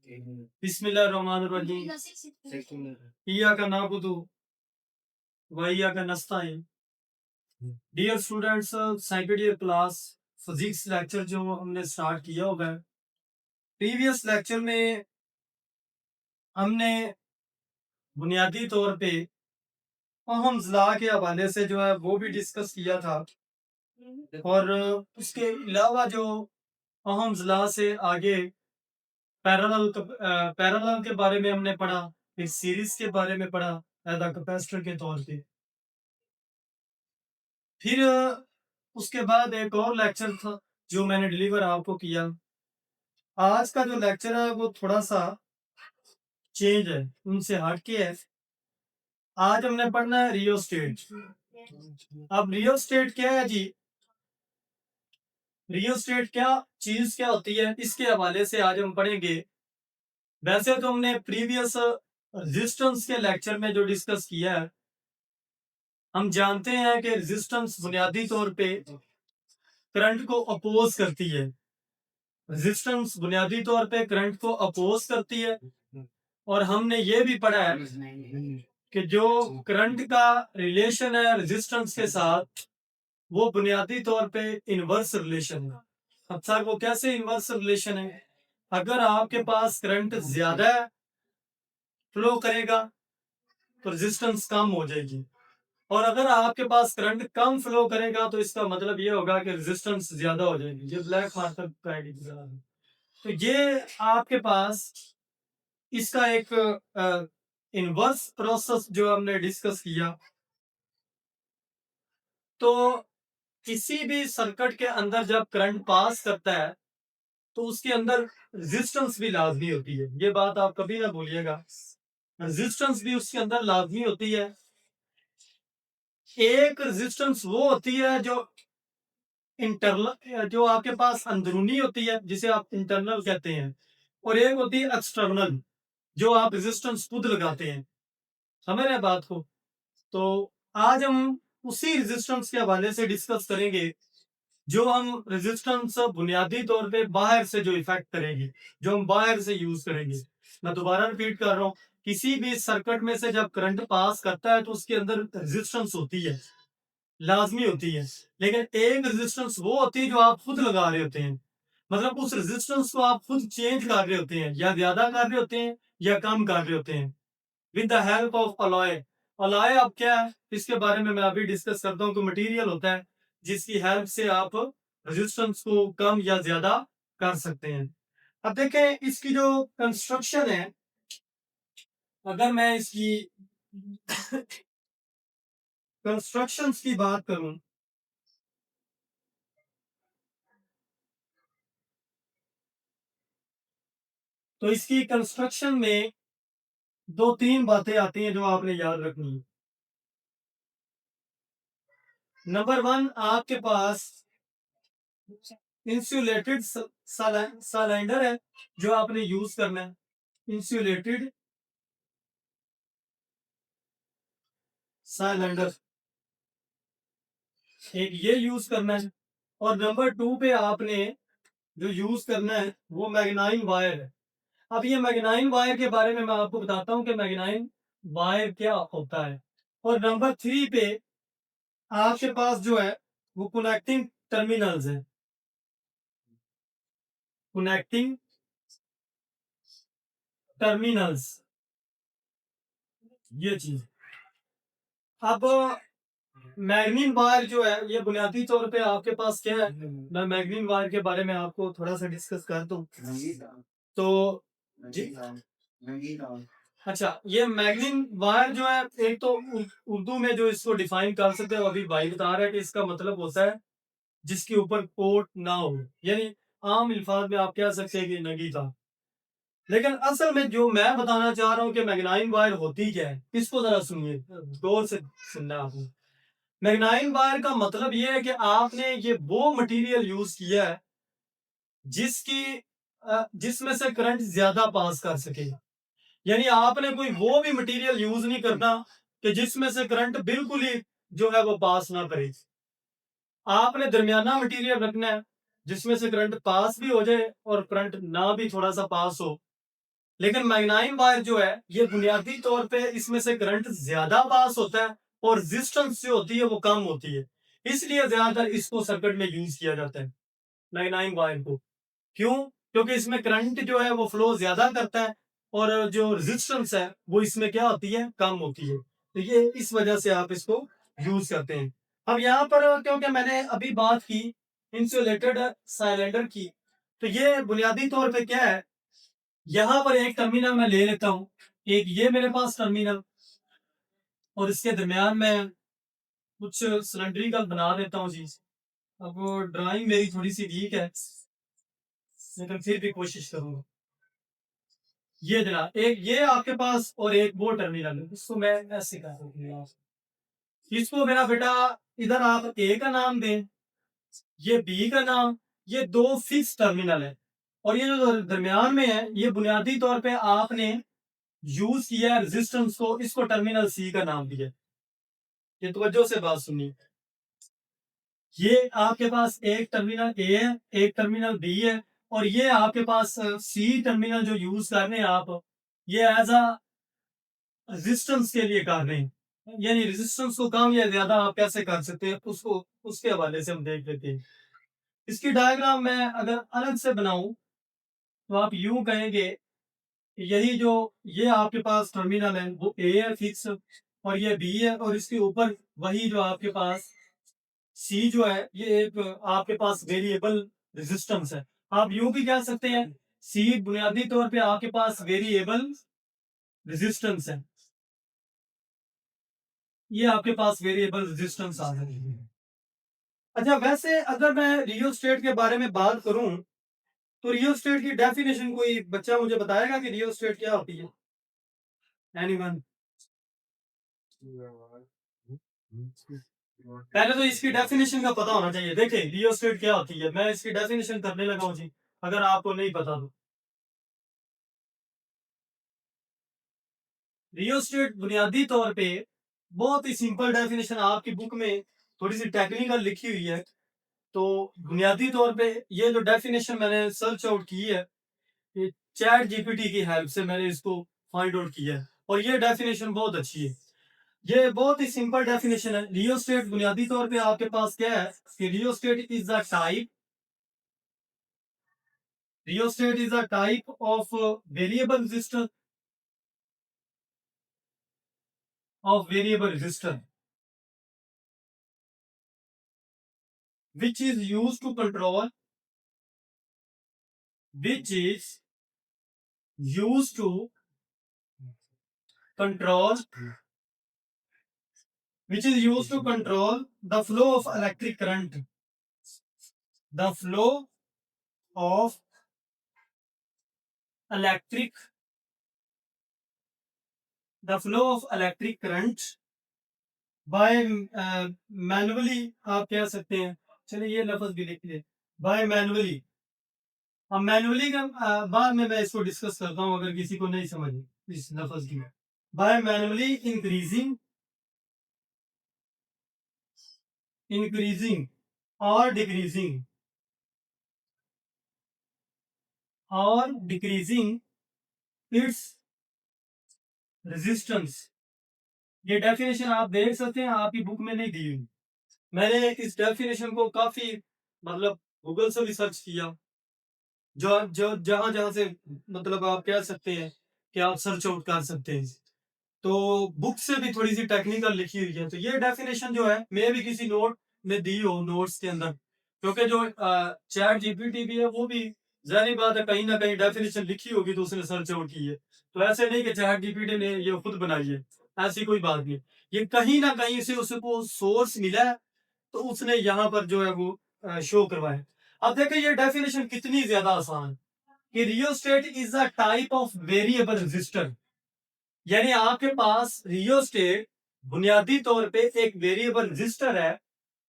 बिस्मिल्लाहिर्रहमानिर्रहीम। इय्याका नअबुदु व इय्याका नस्तईन। Dear students, second year class physics lecture जो हमने स्टार्ट किया हुआ है। प्रीवियस लेक्चर में हमने बुनियादी तौर पे अहम ज़ला के हवाले से जो है वो भी डिस्कस किया था, और उसके अलावा जो अहम ज़ला से आगे पैरेलल के बारे में हमने पढ़ा, फिर सीरीज के बारे में पढ़ा एज अ कैपेसिटर के तौर पे। फिर उसके बाद एक और लेक्चर था जो मैंने डिलीवर आपको किया। आज का जो लेक्चर है वो थोड़ा सा चेंज है, उनसे हट के है। आज हमने पढ़ना है रियोस्टेट। अब रियोस्टेट क्या है जी? रियोस्टेट क्या चीज क्या होती है, इसके हवाले से आज हम पढ़ेंगे। वैसे तो हमने प्रीवियस रेजिस्टेंस के लेक्चर में जो डिस्कस किया है, हम जानते हैं कि रेजिस्टेंस बुनियादी तौर पे करंट को अपोज करती है। रेजिस्टेंस बुनियादी तौर पे करंट को अपोज करती है, और हमने ये भी पढ़ा है कि जो करंट का रिलेशन है रेजिस्टेंस के साथ, वो बुनियादी तौर पे इनवर्स रिलेशन है। अब सर वो कैसे इनवर्स रिलेशन है? अगर आपके पास करंट ज्यादा फ्लो करेगा तो रेजिस्टेंस कम हो जाएगी, और अगर आपके पास करंट कम फ्लो करेगा तो इसका मतलब ये होगा कि रेजिस्टेंस ज्यादा हो जाएगी। ये ब्लैक मार्कर का आईडी दिख रहा है। तो ये आपके पास इसका एक इनवर्स प्रोसेस जो हमने डिस्कस किया। तो किसी भी सर्किट के अंदर जब करंट पास करता है तो उसके अंदर रेजिस्टेंस भी लाजमी होती है। ये बात आप कभी ना भूलिएगा, रेजिस्टेंस भी उसके अंदर लाजमी होती है। एक रेजिस्टेंस वो होती है जो इंटरनल, जो आपके पास अंदरूनी होती है, जिसे आप इंटरनल कहते हैं, और एक होती है एक्सटर्नल, जो आप रेजिस्टेंस खुद लगाते हैं। समझ रहे हैं बात को? तो आज हम उसी रेजिस्टेंस के हवाले से डिस्कस करेंगे जो हम रेजिस्टेंस बुनियादी तौर पे बाहर से जो इफेक्ट करेंगे, जो हम बाहर से यूज करेंगे। मैं दोबारा रिपीट कर रहा हूँ, किसी भी सर्किट में से जब करंट पास करता है तो उसके अंदर रेजिस्टेंस होती है, लाजमी होती है। लेकिन एक रेजिस्टेंस वो होती है जो आप खुद लगा रहे होते हैं, मतलब उस रेजिस्टेंस को आप खुद चेंज कर रहे होते हैं, या ज्यादा कर रहे होते हैं या कम कर रहे होते हैं with the help of alloy. Alloy अब क्या है, इसके बारे में मैं अभी डिस्कस करता हूँ। कि मटेरियल होता है जिसकी हेल्प से आप रेजिस्टेंस को कम या ज्यादा कर सकते हैं। अब देखें इसकी जो कंस्ट्रक्शन है, अगर मैं इसकी कंस्ट्रक्शंस की बात करूं तो इसकी कंस्ट्रक्शन में दो तीन बातें आती हैं जो आपने याद रखनी है। नंबर वन, आपके पास इंसुलेटेड सिलेंडर है जो आपने यूज करना है। इंसुलेटेड सिलेंडर, एक ये यूज करना है। और नंबर टू पे आपने जो यूज करना है वो मैग्नाइन वायर है। अब ये मैग्नाइन वायर के बारे में मैं आपको बताता हूँ कि मैग्नाइन वायर क्या होता है। और नंबर थ्री पे आपके पास जो है वो कनेक्टिंग टर्मिनल्स है। कनेक्टिंग टर्मिनल्स, ये चीज। अब मैग्नीन वायर जो है ये बुनियादी तौर पे आपके पास क्या है, मैं मैग्नीन वायर के बारे में आपको थोड़ा सा डिस्कस कर दूं। तो जी, अच्छा, ये मैग्नीन वायर जो है, एक तो उर्दू में जो इसको डिफाइन कर सकते हो, अभी भाई बता रहा है कि इसका मतलब होता है जिसके ऊपर कोट ना हो, यानी आम अल्फाज में आप कह सकते हैं कि नगी था। लेकिन असल में जो मैं बताना चाह रहा हूँ कि मैग्नाइन वायर होती क्या है, इसको जरा सुनिए, गौर से सुनना आपको। मैग्नाइन वायर का मतलब यह है कि आपने ये वो मटेरियल यूज किया है जिसमें से करंट ज्यादा पास कर सके। यानी आपने कोई वो भी मटेरियल यूज नहीं करना कि जिसमें से करंट बिल्कुल ही जो है वो पास ना करे। आपने दरमियाना मटेरियल रखना है जिसमें से करंट पास भी हो जाए और करंट ना भी थोड़ा सा पास हो। लेकिन मैग्नाइम वायर जो है ये बुनियादी तौर पे इसमें से करंट ज्यादा पास होता है और रेजिस्टेंस जो होती है वो कम होती है, इसलिए ज्यादातर इसको सर्किट में यूज किया जाता है मैग्नाइम वायर को। क्यों? क्योंकि इसमें करंट जो है वो फ्लो ज्यादा करता है और जो रेजिस्टेंस है वो इसमें क्या होती है, कम होती है। तो ये इस वजह से आप इसको यूज करते हैं। अब यहाँ पर क्योंकि मैंने अभी बात की इंसुलेटेड साइलेंडर की, तो ये बुनियादी तौर पे क्या है, यहाँ पर एक टर्मिनल मैं ले लेता हूँ, एक ये मेरे पास टर्मिनल, और इसके दरमियान में कुछ सिलेंड्रिकल बना देता हूँ जी। अब ड्राइंग मेरी थोड़ी सी वीक है लेकिन फिर भी कोशिश करूंगा। ये जनाब एक ये आपके पास और एक वो टर्मिनल है, इसको मैं ऐसे कर दूंगा। इसको मेरा बेटा इधर आप ए का नाम दें, ये बी का नाम, ये दो फिक्स टर्मिनल है, और ये जो दरमियान में है ये बुनियादी तौर पे आपने यूज किया है रेजिस्टेंस को, इसको टर्मिनल सी का नाम दिया। ये तवज्जो से बात सुनिए, ये आपके पास एक टर्मिनल ए है, एक टर्मिनल बी है, और ये आपके पास सी टर्मिनल जो यूज कर रहे हैं आप, ये एज अ रेजिस्टेंस के लिए कर रहे हैं। यानी रेजिस्टेंस को कम या ज्यादा आप कैसे कर सकते हैं उसको, उसके हवाले से हम देख लेते हैं। इसकी डायग्राम मैं अगर अलग से बनाऊं तो आप यूं कहेंगे, यही जो ये आपके पास टर्मिनल है वो ए है फिक्स, और ये बी है, और इसके ऊपर वही जो आपके पास सी जो है ये एक आपके पास वेरिएबल रेजिस्टेंस है। आप यूं भी कह सकते हैं सी बुनियादी तौर पे आपके पास वेरिएबल रेजिस्टेंस है, ये आपके पास वेरिएबल रेजिस्टेंस आ रही है। अच्छा, वैसे अगर मैं रियोस्टेट के बारे में बात करूं तो रियोस्टेट की डेफिनेशन कोई बच्चा मुझे बताएगा कि रियोस्टेट क्या होती है? एनीवन? पहले तो इसकी डेफिनेशन का पता होना चाहिए। देखिए रियोस्टेट क्या होती है, मैं इसकी डेफिनेशन करने लगा हूं जी, अगर आपको नहीं पता तो। रियोस्टेट बुनियादी तौर पे बहुत ही सिंपल डेफिनेशन आपकी बुक में थोड़ी सी टेक्निकल लिखी हुई है, तो बुनियादी तौर पे ये जो डेफिनेशन मैंने सर्च आउट की है, ये चैट जीपीटी की हेल्प से मैंने इसको फाइंड आउट किया है, और ये डेफिनेशन बहुत अच्छी है। ये बहुत ही सिंपल डेफिनेशन है। रियोस्टेट बुनियादी तौर पे आपके पास क्या है कि rheostat is a type of variable resistor which is used to control which is used to control which is used to control the flow of electric current, the flow of electric the flow of electric current by manually, आप कह सकते हैं, चलिए ये लफ्ज भी लिख ले, बाय मैनुअली। अब मैनुअली का बाद में मैं इसको डिस्कस करता हूँ अगर किसी को नहीं समझ इस लफ्ज की। बाय मैनुअली इंक्रीजिंग और डिक्रीजिंग इट्स रेजिस्टेंस। ये डेफिनेशन आप देख सकते हैं, आपकी बुक में नहीं दी हुई। मैंने इस डेफिनेशन को काफी मतलब गूगल से भी सर्च किया, जो जो जहां जहां से मतलब आप कह सकते हैं कि आप सर्च आउट कर सकते हैं, तो बुक से भी थोड़ी सी टेक्निकल लिखी हुई है। तो ये डेफिनेशन जो है मैं भी किसी नोट में दी हो नोट्स के अंदर, क्योंकि जो चैट जीपीटी भी है वो भी जाहिर बात है कहीं ना कहीं डेफिनेशन लिखी होगी तो उसने सर्च आउट की है। तो ऐसे नहीं कि चैट जीपीटी ने ये खुद बनाई है, ऐसी कोई बात नहीं। ये कहीं ना कहीं से उसको सोर्स मिला है, तो उसने यहाँ पर जो है वो शो करवाया। अब देखिए ये डेफिनेशन कितनी ज्यादा आसान है कि rheostat is a type of variable resistor, यानी आपके पास रियोस्टेट बुनियादी तौर पे एक वेरिएबल रेजिस्टर है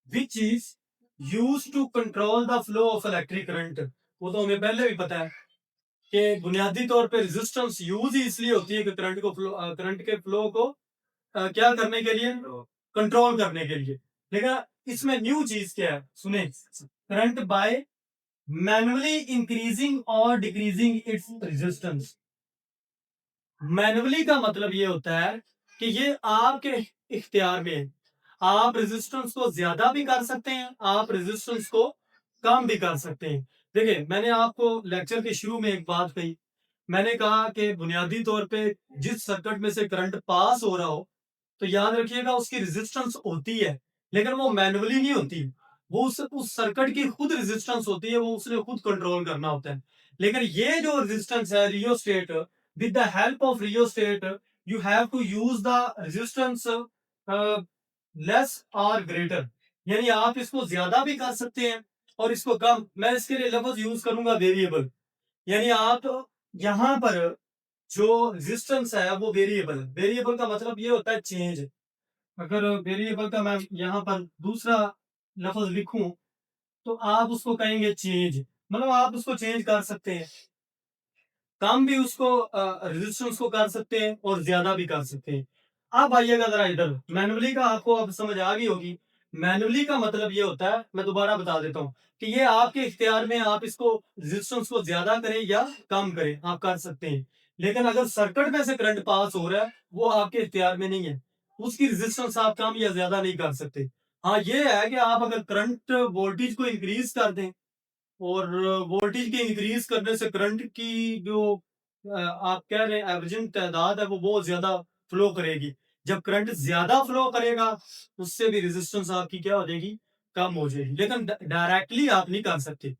which is use to control the flow of electric current. वो तो हमें पहले भी पता है कि बुनियादी तौर पे रेजिस्टेंस यूज ही इसलिए होती है कि करंट के फ्लो को क्या करने के लिए, कंट्रोल करने के लिए। लेकिन इसमें न्यू चीज क्या है सुने, करंट बाय मैनुअली इंक्रीजिंग और डिक्रीजिंग इट्स रेजिस्टेंस। मैनुअली का मतलब ये होता है कि ये आपके इख्तियार में है। आप रेजिस्टेंस को ज्यादा भी कर सकते हैं, आप रेजिस्टेंस को कम भी कर सकते हैं। देखिए, मैंने आपको लेक्चर के शुरू में एक बात कही। मैंने कहा कि बुनियादी तौर पे जिस सर्किट में से करंट पास हो रहा हो, तो याद रखिएगा उसकी रेजिस्टेंस होती है, लेकिन वो मैनुअली नहीं होती। वो उस सर्किट की खुद रेजिस्टेंस होती है, वो उसने खुद कंट्रोल करना होता है। लेकिन ये जो रेजिस्टेंस है rheostat, with the help of rheostat you have to use the resistance less or greater, यानी आप इसको ज्यादा भी कर सकते हैं और इसको कम। मैं इसके लिए लफ्ज यूज करूंगा वेरिएबल, यानी आप यहां पर जो रेजिस्टेंस है वो वेरिएबल है। वेरिएबल का मतलब ये होता है चेंज। अगर वेरिएबल का मैं यहां पर दूसरा लफ्ज लिखूं तो आप उसको कहेंगे चेंज, मतलब आप उसको चेंज कर सकते हैं। कम भी उसको रेजिस्टेंस को कर सकते हैं और ज्यादा भी कर सकते हैं। अब आइएगा जरा इधर, मैनुअली का आपको अब समझ आ गई होगी। मैनुअली का मतलब ये होता है, मैं दोबारा बता देता हूँ, कि ये आपके इख्तियार में, आप इसको रेजिस्टेंस को ज्यादा करें या कम करें, आप कर सकते हैं। लेकिन अगर सर्किट में से करंट पास हो रहा है, वो आपके इख्तियार में नहीं है, उसकी रेजिस्टेंस आप कम या ज्यादा नहीं कर सकते। हाँ, ये है कि आप अगर करंट वोल्टेज को इंक्रीज कर दें, और वोल्टेज के इंक्रीज करने से करंट की जो आप कह रहे हैं एवरेजिंग तादाद है, वो बहुत ज्यादा फ्लो करेगी। जब करंट ज्यादा फ्लो करेगा, उससे भी रेजिस्टेंस आपकी क्या हो जाएगी, कम हो जाएगी। लेकिन डायरेक्टली आप नहीं कर सकते,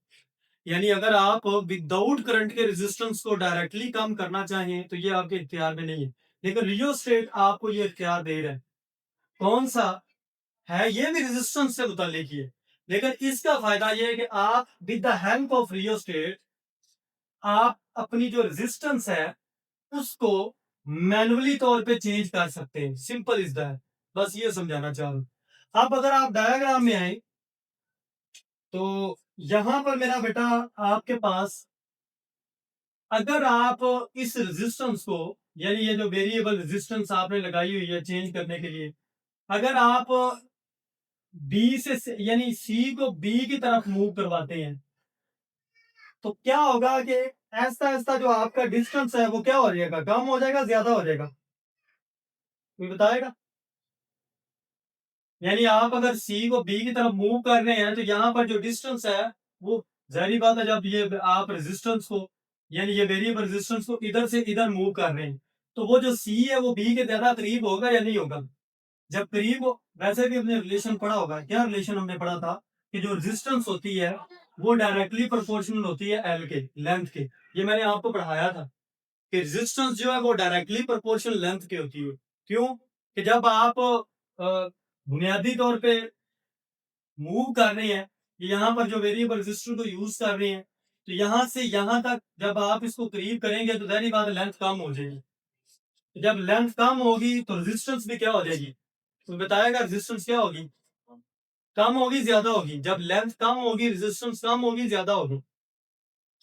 यानी अगर आप विदाउट करंट के रेजिस्टेंस को डायरेक्टली कम करना चाहें तो ये आपके इख्तियार में नहीं है। लेकिन रियोस्टेट आपको ये इख्तियार दे रहा है। कौन सा है? ये भी रेजिस्टेंस से मुतालिक ही है, लेकिन इसका फायदा ये है कि आप with the help of rheostat आप अपनी जो रेजिस्टेंस है उसको मैनुअली तौर पे चेंज कर सकते हैं। सिंपल इज दैट, बस ये समझाना चाह रहा हूं। अब अगर आप डायग्राम में आए तो यहां पर मेरा बेटा आपके पास, अगर आप इस रेजिस्टेंस को, यानी ये जो वेरिएबल रेजिस्टेंस आपने लगाई हुई है चेंज करने के लिए, अगर आप बी से यानी सी को बी की तरफ मूव करवाते हैं, तो क्या होगा कि ऐसा ऐसा जो आपका डिस्टेंस है वो क्या हो जाएगा, कम हो जाएगा, ज्यादा हो जाएगा? कोई बताएगा? यानी आप अगर सी को बी की तरफ मूव कर रहे हैं, तो यहाँ पर जो डिस्टेंस है वो, जाहिर बात है, जब ये आप रेजिस्टेंस को, यानी ये वेरिएबल रेजिस्टेंस को इधर से इधर मूव कर रहे हैं, तो वो जो सी है वो बी के ज्यादा करीब होगा या नहीं होगा? जब करीब हो, वैसे भी हमने रिलेशन पढ़ा होगा। क्या रिलेशन हमने पढ़ा था? कि जो रेजिस्टेंस होती है वो डायरेक्टली प्रोपोर्शनल होती है एल के, लेंथ के। ये मैंने आपको पढ़ाया था कि रेजिस्टेंस जो है वो डायरेक्टली प्रोपोर्शनल लेंथ की होती है। क्यों? कि जब आप बुनियादी तौर पे मूव कर रहे हैं, यहाँ पर जो वेरिएबल रेजिस्टर को यूज कर रहे हैं, तो यहाँ से यहाँ तक जब आप इसको करीब करेंगे तो जाहिर बात है लेंथ कम हो जाएगी। तो जब लेंथ कम होगी तो रेजिस्टेंस भी क्या हो जाएगी? तो बताएगा रेजिस्टेंस क्या होगी, कम होगी, ज्यादा होगी? जब लेंथ कम होगी रेजिस्टेंस कम होगी, ज्यादा होगी?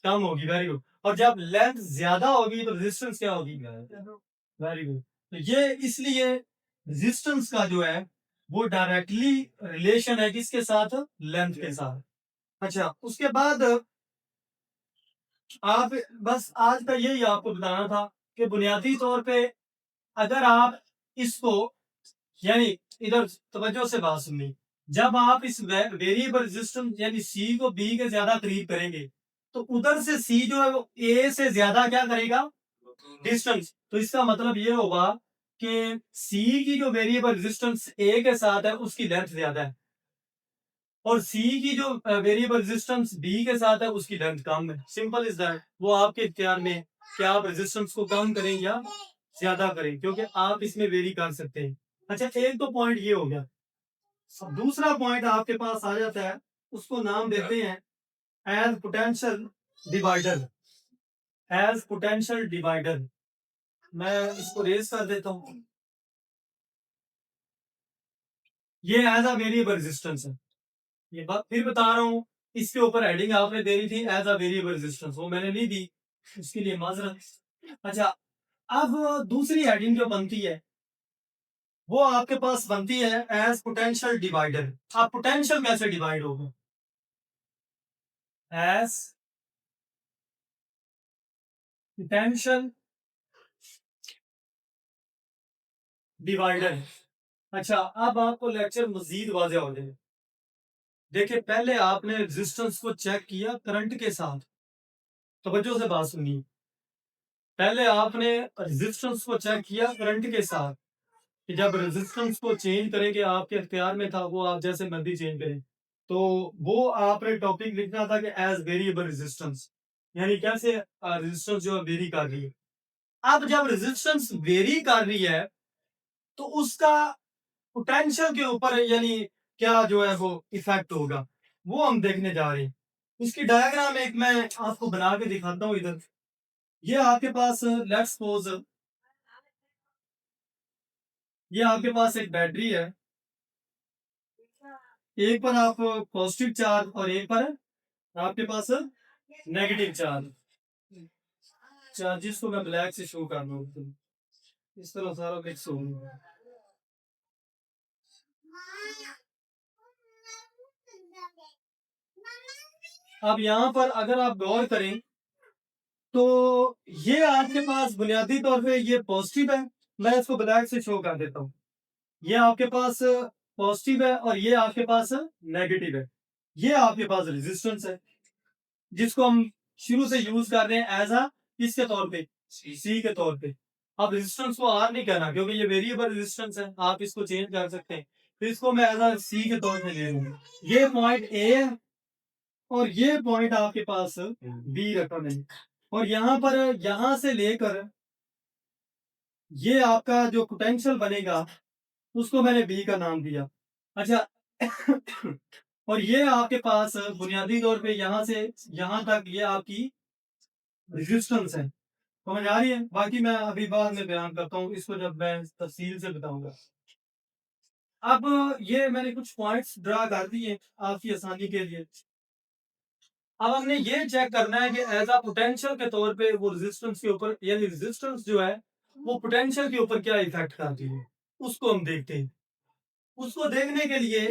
कम होगी, वेरी गुड। और जब लेंथ ज्यादा होगी तो रेजिस्टेंस क्या होगी? Very good. तो ये इसलिए रेजिस्टेंस का जो है वो डायरेक्टली रिलेशन है किसके साथ? लेंथ के साथ। अच्छा, उसके बाद आप, बस आज का यही आपको बताना था कि बुनियादी तौर पे अगर आप इसको, यानी इधर तवज्जो से बात सुननी, जब आप इस वेरिएबल रेजिस्टेंस यानी सी को बी के ज्यादा करीब करेंगे, तो उधर से सी जो है वो ए से ज्यादा क्या करेगा, डिस्टेंस। तो इसका मतलब ये होगा कि सी की जो वेरिएबल रेजिस्टेंस ए के साथ है उसकी लेंथ ज्यादा है, और सी की जो वेरिएबल रेजिस्टेंस बी के साथ है उसकी लेंथ कम है। Simple is that. वो आपके इख्तियार में है कि आप रेजिस्टेंस को कम करें या ज्यादा करें, क्योंकि आप इसमें वेरी कर सकते हैं। अच्छा, एक तो पॉइंट ये हो गया। अब दूसरा पॉइंट आपके पास आ जाता है, उसको नाम देते हैं as potential divider. As potential divider, मैं इसको रेज कर देता हूं। ये एज अ वेरिएबल रेजिस्टेंस है। ये बात फिर बता रहा हूँ, इसके ऊपर हेडिंग आपने दे दी थी एज अ वेरिएबल रेजिस्टेंस, वो मैंने नहीं दी, उसके लिए माजरत। अच्छा, अब दूसरी हेडिंग जो बनती है वो आपके पास बनती है एज पोटेंशियल डिवाइडर। अब पोटेंशियल कैसे डिवाइड होगा? एज पोटेंशियल डिवाइडर है। अच्छा, अब आपको लेक्चर मजीद वाज़ेह हो जाए। देखिए, पहले आपने रेजिस्टेंस को चेक किया करंट के साथ। तवज्जो से बात सुनिए। पहले आपने रेजिस्टेंस को चेक किया करंट के साथ कि जब रेजिस्टेंस को चेंज करेंगे, आपके इख्तियार में था, वो आप जैसे मर्जी चेंज करें। तो वो आपने टॉपिक लिखना था कि एज वेरिएबल रेजिस्टेंस, यानी कैसे रेजिस्टेंस जो है वेरी कर रही है। अब जब रेजिस्टेंस वेरी कर रही है तो उसका पोटेंशियल के ऊपर यानी क्या जो है वो इफेक्ट होगा, वो हम देखने जा रहे हैं। उसकी डायग्राम एक मैं आपको बना के दिखाता हूँ इधर। ये आपके पास लेट्स सपोज ये आपके पास एक बैटरी है, एक पर आप पॉजिटिव चार्ज और एक पर आपके पास नेगेटिव चार्ज। चार्जेस को मैं ब्लैक से शो कर रहा हूँ, इस तरह सारा मिक्स होगा। अब यहाँ पर अगर आप गौर करें तो ये आपके पास बुनियादी तौर पे ये पॉजिटिव है, मैं इसको ब्लैक से शो कर देता हूँ। ये आपके पास पॉजिटिव है और ये आपके पास नेगेटिव है। ये आपके पास रेजिस्टेंस है जिसको हम शुरू से यूज कर रहे हैं एज अ किसके तौर पे, सी के तौर पे। अब रेजिस्टेंस को आर नहीं करना क्योंकि ये वेरिएबल रेजिस्टेंस है, आप इसको चेंज कर सकते हैं। तो इसको मैं एज अ सी के तौर पे ले लूंगा। ये पॉइंट ए है और ये पॉइंट आपके पास बी रकम है। और यहाँ पर यहाँ से लेकर ये आपका जो पोटेंशियल बनेगा उसको मैंने बी का नाम दिया। अच्छा और ये आपके पास बुनियादी तौर पे यहाँ से यहाँ तक ये आपकी रेजिस्टेंस है, समझ आ रही है? बाकी मैं अभी बाद में बयान करता हूँ इसको जब मैं तफसील से बताऊंगा। अब ये मैंने कुछ पॉइंट्स ड्रा कर दिए आपकी आसानी के लिए। अब हमने ये चेक करना है कि एज अ पोटेंशियल के तौर पे वो रेजिस्टेंस के ऊपर यानी रेजिस्टेंस जो है वो पोटेंशियल के ऊपर क्या इफेक्ट करती है, उसको हम देखते हैं। उसको देखने के लिए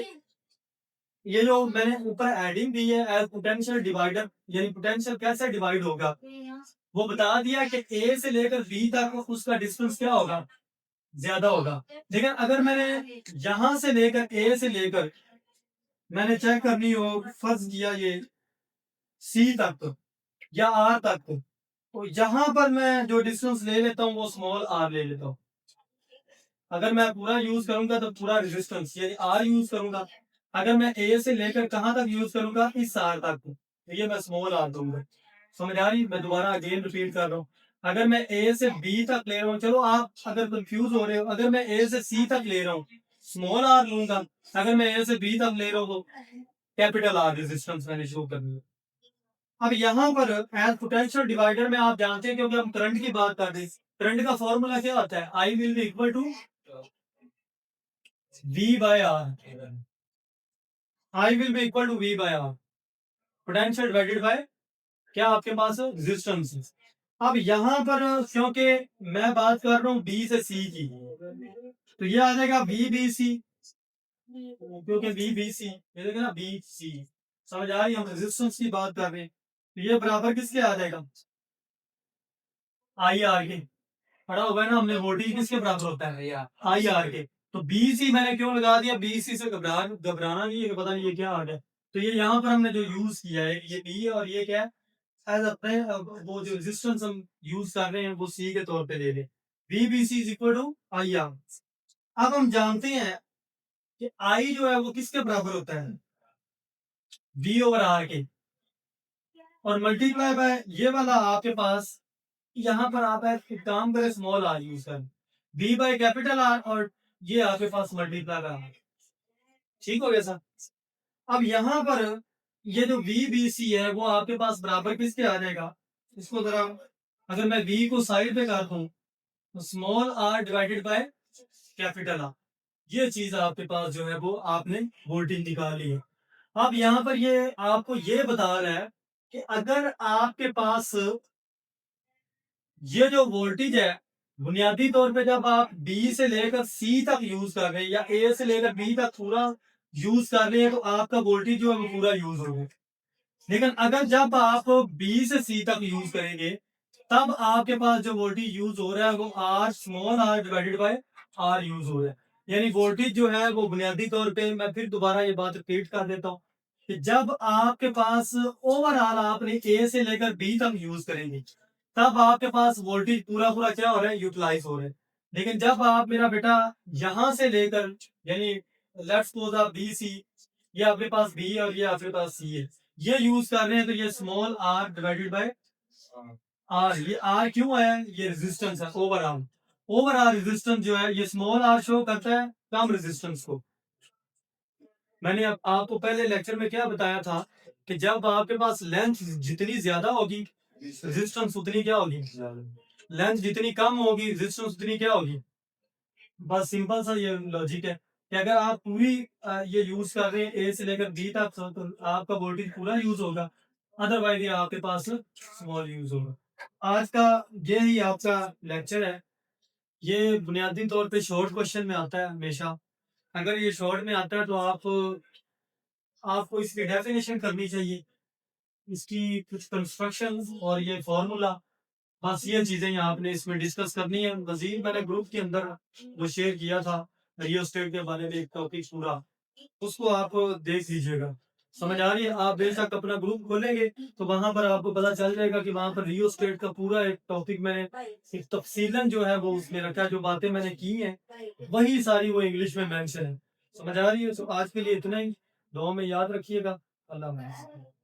ये जो मैंने ऊपर एडिंग दी है एज पोटेंशियल डिवाइडर, यानी पोटेंशियल कैसे डिवाइड होगा वो बता दिया कि ए से लेकर बी तक उसका डिस्टेंस क्या होगा, ज्यादा होगा। लेकिन अगर मैंने यहां से लेकर ए से लेकर मैंने चेक करनी हो, फर्ज किया ये सी तक या आर तक, तो यहाँ पर मैं जो डिस्टेंस ले लेता हूँ वो स्मॉल आर ले लेता हूँ। अगर मैं पूरा यूज करूंगा तो पूरा रेजिस्टेंस यानी आर यूज करूंगा। अगर मैं ए से लेकर कहां तक यूज करूंगा, इस आर तक, तो ये मैं स्मॉल आर दूंगा। समझ आ रही? मैं दोबारा अगेन रिपीट कर रहा हूँ। अगर मैं ए से बी तक ले रहा हूँ, चलो आप अगर कंफ्यूज हो रहे हो, अगर मैं ए से सी तक ले रहा हूँ स्मॉल आर लूंगा, अगर मैं ए से बी तक ले रहा हूँ तो कैपिटल आर रेजिस्टेंस मैंने शो करनी है। अब यहाँ पर एज पोटेंशियल डिवाइडर में आप जानते हैं क्योंकि हम करंट की बात कर रहे हैं, करंट का फॉर्मूला क्या होता है, I will be equal to V by R. I will be equal to V by R, potential divided by क्या आपके पास रेजिस्टेंस। अब यहाँ पर क्योंकि मैं बात कर रहा हूँ बी से सी की, तो ये आ जाएगा वी बी सी, क्योंकि वी बी सी ये देखिए ना बी सी। समझ आ रही है? हम रेजिस्टेंस की बात कर रहे हैं तो ये बराबर किसके आ जाएगा, आई आर के। पढ़ा होगा ना हमने, वोल्टेज किसके बराबर होता है, आई आर के। तो बी सी मैंने क्यों लगा दिया, बी सी से घबराना नहीं है कि पता नहीं ये क्या आ गया। तो ये यहाँ पर हमने जो यूज किया है ये बी है और ये क्या है, एज अपने वो जो रेजिस्टेंस हम यूज कर रहे हैं वो सी के तौर पे ले लें। V B C is equal to I R. अब हम जानते हैं कि आई जो है वो किसके बराबर होता है, वी ओवर आर के, और मल्टीप्लाई बाय ये वाला आपके पास यहाँ पर आप एक काम करें स्मॉल आर यूज कर, बी बाय कैपिटल आर, और ये आपके पास मल्टीप्लाई बाय आर। ठीक हो गया सर? अब यहाँ पर ये जो वी बी सी है वो आपके पास बराबर किसके आ जाएगा, इसको जरा अगर मैं वी को साइड पे कर दूं तो small R divided by capital R, ये चीज आपके पास जो है वो आपने वोल्टेज निकाली है। अब यहाँ पर ये आपको ये बता रहा है कि अगर आपके पास ये जो वोल्टेज है बुनियादी तौर पे जब आप बी से लेकर सी तक यूज कर रहे हैं या ए से लेकर बी तक पूरा यूज कर रहे हैं तो आपका वोल्टेज जो है वो पूरा यूज होगा। लेकिन अगर जब आप बी से सी तक यूज करेंगे तब आपके पास जो वोल्टेज यूज हो रहा है वो R small R divided by R use हो रहा है। यानी वोल्टेज जो है वो बुनियादी तौर पे, मैं फिर दोबारा ये बात रिपीट कर देता हूँ कि जब आपके पास ओवरऑल आपने ए से लेकर बी तक यूज करेंगे, तब आपके पास वोल्टेज पूरा पूरा क्या हो रहा है, यूटिलाइज हो रहा है। लेकिन जब आप मेरा बेटा यहां से लेकर, यानी लेट्स सपोज आप बी सी, ये आपके पास बी और ये आपके पास सी है, ये यूज कर रहे हैं, तो ये small R divided by R, ये आर क्यों है, ये रेजिस्टेंस है ओवरऑल। ओवरऑल रेजिस्टेंस जो है, ये स्मॉल आर शो करता है कम रेजिस्टेंस को। मैंने आपको पहले लेक्चर में क्या बताया था कि जब आपके पास लेंथ जितनी ज्यादा होगी, रेजिस्टेंस उतनी क्या होगी, लेंथ जितनी कम होगी, रेजिस्टेंस उतनी क्या होगी। बस सिंपल सा ये लॉजिक है कि अगर आप पूरी ये यूज कर रहे हैं ए से लेकर बी तक, तो आपका वोल्टेज पूरा यूज होगा, अदरवाइज ये आपके पास स्मॉल यूज होगा। आज का ये ही आपका लेक्चर है। ये बुनियादी तौर पे शॉर्ट क्वेश्चन में आता है हमेशा। अगर ये शॉर्ट में आता है तो आपको इसकी डेफिनेशन करनी चाहिए, इसकी कुछ कंस्ट्रक्शन और ये फॉर्मूला, बस ये चीजें यहाँ आपने इसमें डिस्कस करनी है। मजीद मैंने ग्रुप के अंदर जो शेयर किया था रियोस्टेट के बारे में एक टॉपिक पूरा, उसको आप देख लीजिएगा। समझ आ रही है? आप बेशक अपना ग्रुप खोलेंगे तो वहां पर आपको पता चल जाएगा कि वहां पर रियो स्टेट का पूरा एक टॉपिक मैंने एक तफसीलन जो है वो उसमें रखा है। जो बातें मैंने की हैं वही सारी वो इंग्लिश में मेंशन है। समझ आ रही है? तो आज के लिए इतना ही। दुआ में याद रखिएगा। अल्लाह हाफ़िज़।